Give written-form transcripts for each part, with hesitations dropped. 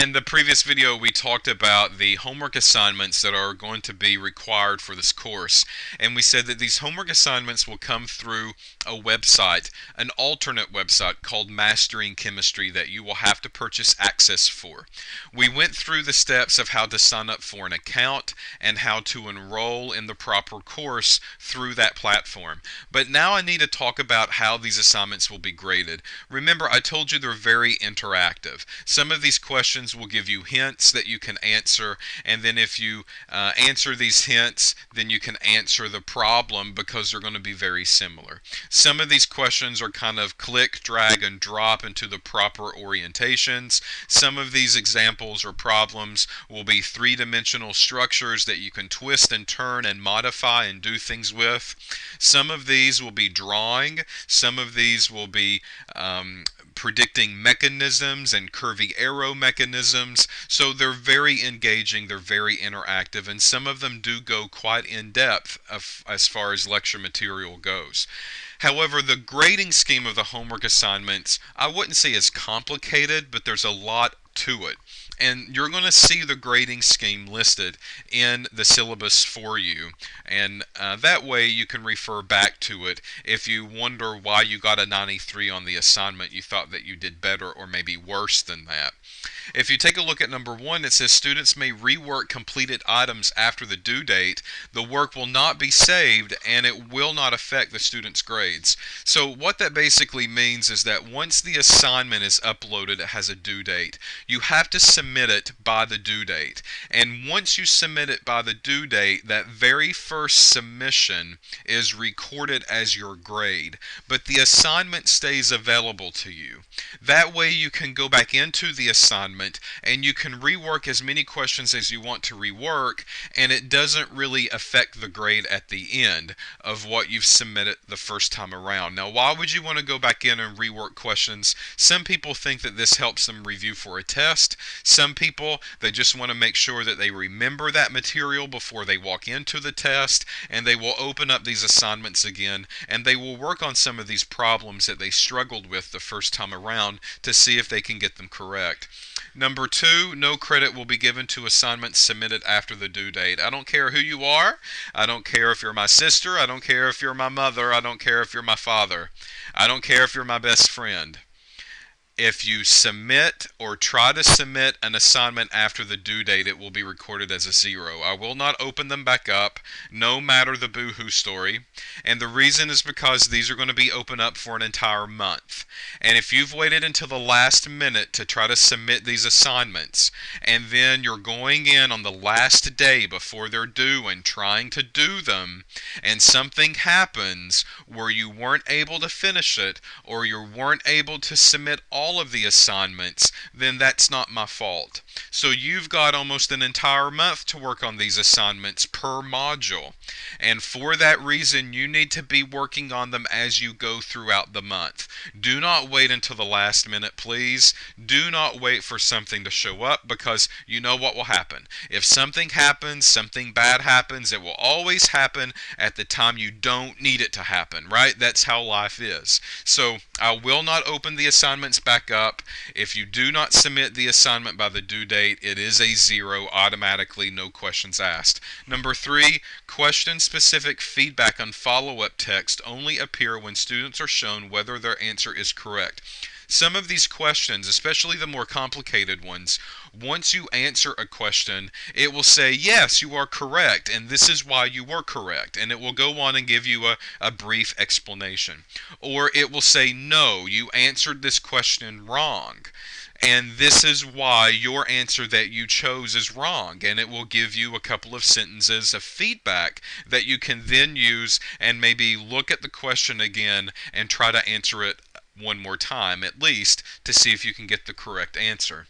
In the previous video, we talked about the homework assignments that are going to be required for this course. And we said that these homework assignments will come through a website, an alternate website called Mastering Chemistry that you will have to purchase access for. We went through the steps of how to sign up for an account and how to enroll in the proper course through that platform. But now I need to talk about how these assignments will be graded. Remember, I told you they're very interactive. Some of these questions will give you hints that you can answer, and then if you answer these hints, then you can answer the problem because they're going to be very similar. Some of these questions are kind of click, drag, and drop into the proper orientations. Some of these examples or problems will be three-dimensional structures that you can twist and turn and modify and do things with. Some of these will be drawing. Some of these will be predicting mechanisms and curvy arrow mechanisms. So they're very engaging, they're very interactive, and some of them do go quite in depth as far as lecture material goes. However, the grading scheme of the homework assignments, I wouldn't say is complicated, but there's a lot to it. And you're going to see the grading scheme listed in the syllabus for you, and that way you can refer back to it if you wonder why you got a 93 on the assignment. You thought that you did better or maybe worse than that. If you take a look at number 1, it says students may rework completed items after the due date. The work will not be saved and it will not affect the student's grades. So what that basically means is that once the assignment is uploaded, it has a due date. You have to submit it by the due date. And once you submit it by the due date, that very first submission is recorded as your grade. But the assignment stays available to you. That way you can go back into the assignment and you can rework as many questions as you want to rework, and it doesn't really affect the grade at the end of what you've submitted the first time around. Now, why would you want to go back in and rework questions? Some people think that this helps them review for a test. Some people, they just want to make sure that they remember that material before they walk into the test, and they will open up these assignments again and they will work on some of these problems that they struggled with the first time around to see if they can get them correct. Number 2, no credit will be given to assignments submitted after the due date. I don't care who you are. I don't care if you're my sister. I don't care if you're my mother. I don't care if you're my father. I don't care if you're my best friend. If you submit or try to submit an assignment after the due date, it will be recorded as a 0. I will not open them back up, no matter the boo-hoo story. And the reason is because these are going to be open up for an entire month. And if you've waited until the last minute to try to submit these assignments, and then you're going in on the last day before they're due and trying to do them, and something happens where you weren't able to finish it, or you weren't able to submit all of the assignments, then that's not my fault. So you've got almost an entire month to work on these assignments per module. And for that reason, you need to be working on them as you go throughout the month. Do not wait until the last minute, please. Do not wait for something to show up, because you know what will happen. If something happens, something bad happens, it will always happen at the time you don't need it to happen, right? That's how life is. So I will not open the assignments back up. If you do not submit the assignment by the due date, it is a 0 automatically, no questions asked. Number 3, question-specific feedback on follow-up text only appear when students are shown whether their answer is correct. Some of these questions, especially the more complicated ones, once you answer a question, it will say, yes, you are correct, and this is why you were correct, and it will go on and give you a brief explanation. Or it will say, no, you answered this question wrong, and this is why your answer that you chose is wrong, and it will give you a couple of sentences of feedback that you can then use and maybe look at the question again and try to answer it one more time at least to see if you can get the correct answer.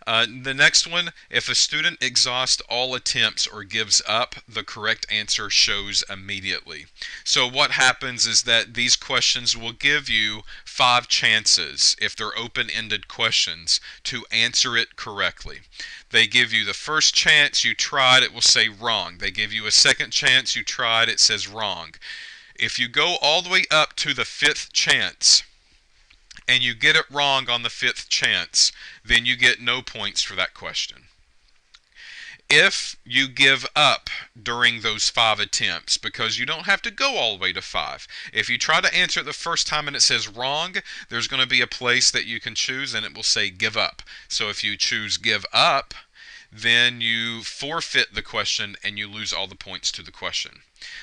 The next one, if a student exhausts all attempts or gives up, the correct answer shows immediately. So what happens is that these questions will give you 5 chances, if they're open-ended questions, to answer it correctly. They give you the first chance, you tried, it will say wrong. They give you a second chance, you tried, it says wrong. If you go all the way up to the 5th chance, and you get it wrong on the fifth chance, then you get no points for that question. If you give up during those 5 attempts, because you don't have to go all the way to 5. If you try to answer it the first time and it says wrong, there's going to be a place that you can choose and it will say give up. So if you choose give up, then you forfeit the question and you lose all the points to the question.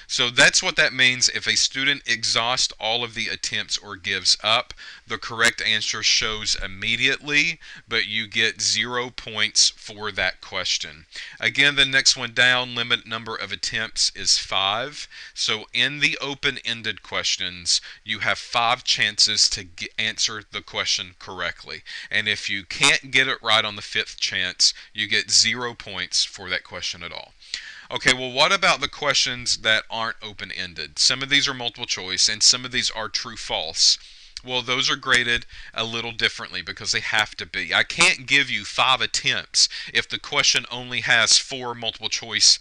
So that's what that means. If a student exhausts all of the attempts or gives up, the correct answer shows immediately, but you get 0 points for that question. Again, the next one down, limit number of attempts is 5. So in the open-ended questions, you have 5 chances to answer the question correctly. And if you can't get it right on the 5th chance, you get 0 points for that question at all. Okay, well, what about the questions that aren't open-ended? Some of these are multiple choice, and some of these are true-false. Well, those are graded a little differently because they have to be. I can't give you 5 attempts if the question only has 4 multiple choice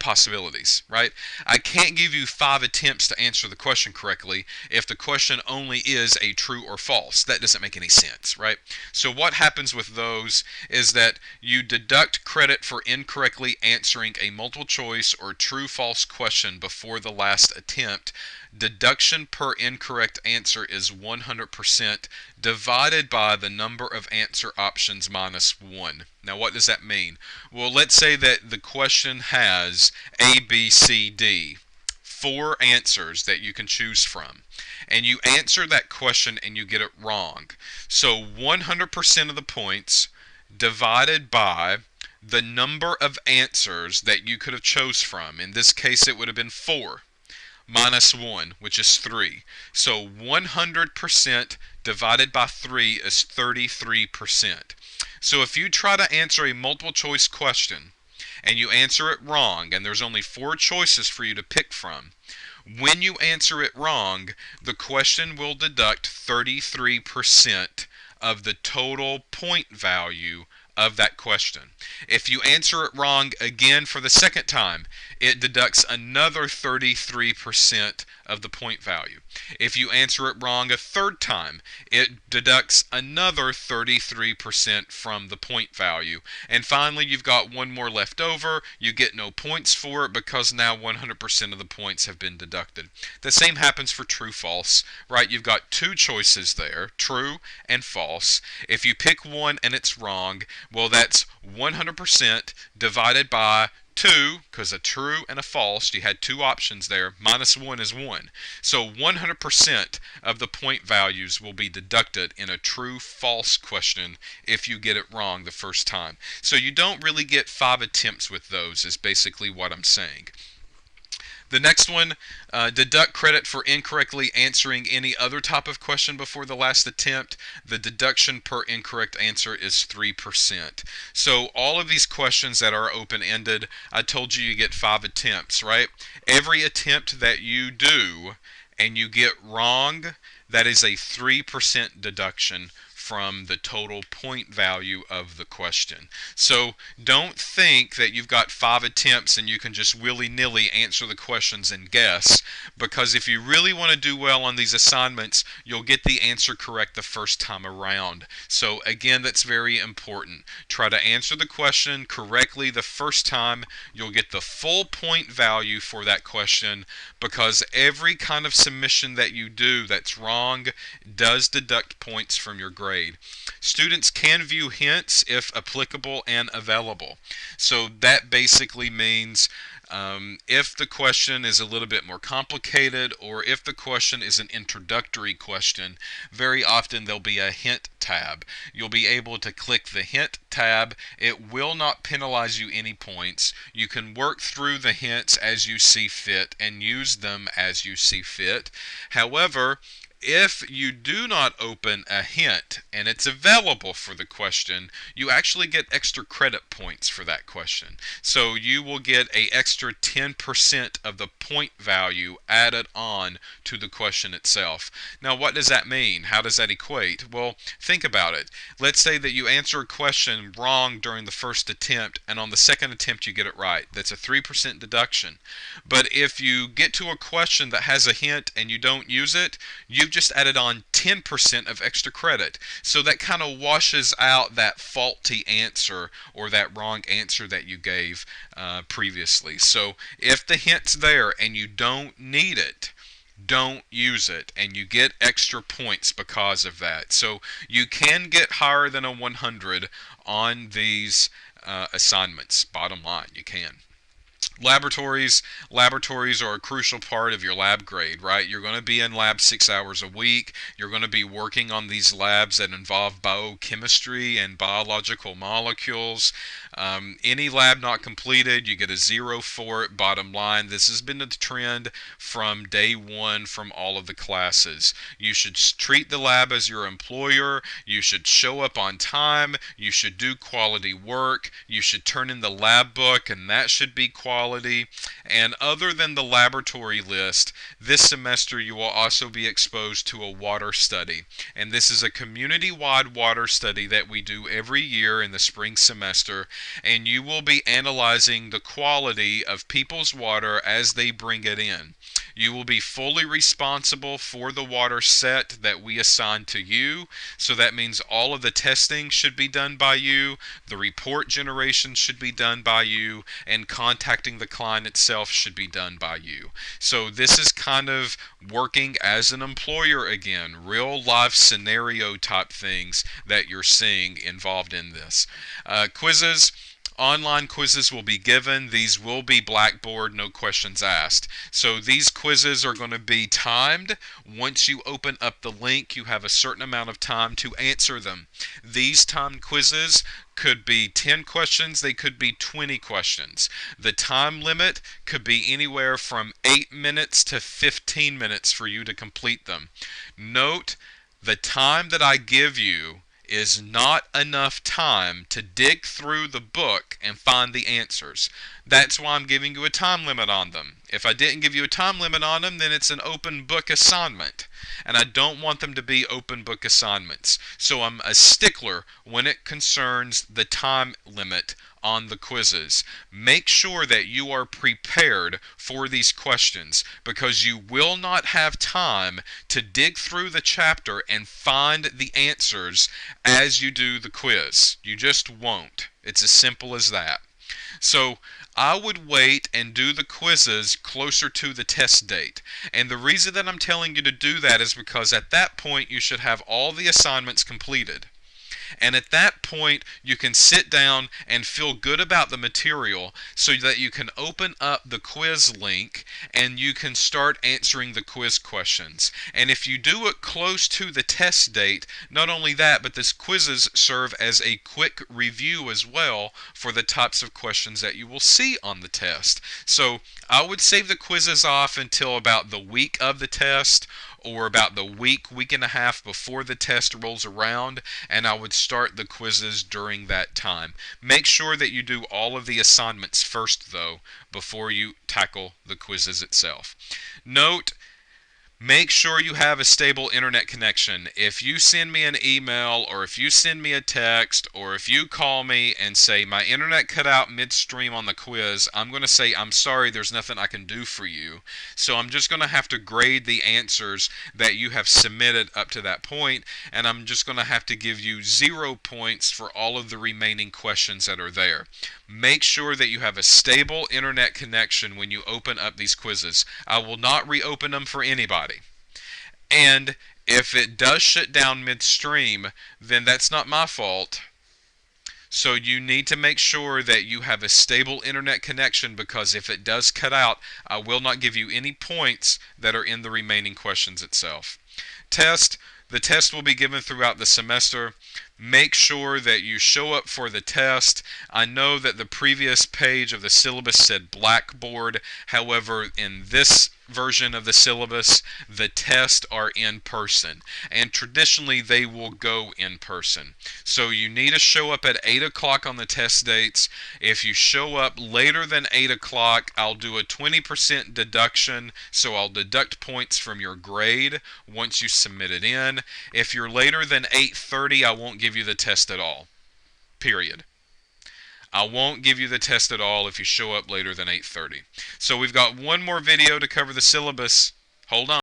possibilities, right? I can't give you 5 attempts to answer the question correctly if the question only is a true or false. That doesn't make any sense, right? So what happens with those is that you deduct credit for incorrectly answering a multiple choice or true-false question before the last attempt. Deduction per incorrect answer is 100% divided by the number of answer options minus 1. Now what does that mean? Well, let's say that the question has A, B, C, D. 4 answers that you can choose from. And you answer that question and you get it wrong. So 100% of the points divided by the number of answers that you could have chose from. In this case, it would have been 4. Minus 1, which is 3. So 100% divided by 3 is 33%. So if you try to answer a multiple choice question and you answer it wrong, and there's only 4 choices for you to pick from, when you answer it wrong, the question will deduct 33% of the total point value of that question. If you answer it wrong again for the second time, it deducts another 33% of the point value. If you answer it wrong a third time, it deducts another 33% from the point value. And finally, you've got one more left over. You get no points for it because now 100% of the points have been deducted. The same happens for true-false, right? You've got 2 choices there, true and false. If you pick one and it's wrong, well, that's 100% divided by 2, because a true and a false, you had 2 options there, minus 1 is 1. So 100% of the point values will be deducted in a true-false question if you get it wrong the first time. So you don't really get 5 attempts with those, is basically what I'm saying. The next one, deduct credit for incorrectly answering any other type of question before the last attempt. The deduction per incorrect answer is 3%. So all of these questions that are open-ended, I told you get 5 attempts, right? Every attempt that you do and you get wrong, that is a 3% deduction from the total point value of the question. So don't think that you've got 5 attempts and you can just willy-nilly answer the questions and guess, because if you really want to do well on these assignments, you'll get the answer correct the first time around. So again, that's very important. Try to answer the question correctly the first time. You'll get the full point value for that question, because every kind of submission that you do that's wrong does deduct points from your grade. Students can view hints if applicable and available. So that basically means if the question is a little bit more complicated, or if the question is an introductory question, very often there'll be a hint tab. You'll be able to click the hint tab. It will not penalize you any points. You can work through the hints as you see fit and use them as you see fit. However, if you do not open a hint and it's available for the question, you actually get extra credit points for that question. So you will get an extra 10% of the point value added on to the question itself. Now, what does that mean? How does that equate? Well, think about it. Let's say that you answer a question wrong during the first attempt, and on the second attempt you get it right. That's a 3% deduction. But if you get to a question that has a hint and you don't use it, you they've just added on 10% of extra credit. So that kind of washes out that faulty answer or that wrong answer that you gave previously. So if the hint's there and you don't need it, don't use it, and you get extra points because of that. So you can get higher than a 100 on these assignments. Bottom line, you can. Laboratories are a crucial part of your lab grade, right? You're going to be in lab 6 hours a week. You're going to be working on these labs that involve biochemistry and biological molecules. Any lab not completed, you get a 0 for it. Bottom line, this has been the trend from day one from all of the classes. You should treat the lab as your employer. You should show up on time. You should do quality work. You should turn in the lab book, and that should be quality. And other than the laboratory list, this semester you will also be exposed to a water study. And this is a community-wide water study that we do every year in the spring semester. And you will be analyzing the quality of people's water as they bring it in. You will be fully responsible for the water set that we assign to you. So that means all of the testing should be done by you, the report generation should be done by you, and contacting the client itself should be done by you. So this is kind of working as an employer again, real life scenario type things that you're seeing involved in this. Quizzes. Online quizzes will be given. These will be Blackboard, no questions asked. So these quizzes are going to be timed. Once you open up the link, you have a certain amount of time to answer them. These timed quizzes could be 10 questions, they could be 20 questions. The time limit could be anywhere from 8 minutes to 15 minutes for you to complete them. Note, the time that I give you is not enough time to dig through the book and find the answers. That's why I'm giving you a time limit on them. If I didn't give you a time limit on them, then it's an open book assignment. And I don't want them to be open book assignments. So I'm a stickler when it concerns the time limit on the quizzes. Make sure that you are prepared for these questions, because you will not have time to dig through the chapter and find the answers as you do the quiz. You just won't. It's as simple as that. So I would wait and do the quizzes closer to the test date. And the reason that I'm telling you to do that is because at that point you should have all the assignments completed. And at that point, you can sit down and feel good about the material so that you can open up the quiz link and you can start answering the quiz questions. And if you do it close to the test date, not only that, but these quizzes serve as a quick review as well for the types of questions that you will see on the test. So I would save the quizzes off until about the week of the test, or about the week and a half before the test rolls around, and I would start the quizzes during that time. Make sure that you do all of the assignments first, though, before you tackle the quizzes itself. Note, make sure you have a stable internet connection. If you send me an email, or if you send me a text, or if you call me and say my internet cut out midstream on the quiz, I'm going to say I'm sorry, there's nothing I can do for you. So I'm just going to have to grade the answers that you have submitted up to that point, and I'm just going to have to give you 0 points for all of the remaining questions that are there. Make sure that you have a stable internet connection when you open up these quizzes. I will not reopen them for anybody. And if it does shut down midstream, then that's not my fault. So you need to make sure that you have a stable internet connection, because if it does cut out, I will not give you any points that are in the remaining questions itself. Test. The test will be given throughout the semester. Make sure that you show up for the test. I know that the previous page of the syllabus said Blackboard. However, in this version of the syllabus, the tests are in person, and traditionally they will go in person. So you need to show up at 8 o'clock on the test dates. If you show up later than 8 o'clock, I'll do a 20% deduction, so I'll deduct points from your grade once you submit it in. If you're later than 8:30, I won't give you the test at all. Period. I won't give you the test at all if you show up later than 8:30. So we've got one more video to cover the syllabus. Hold on.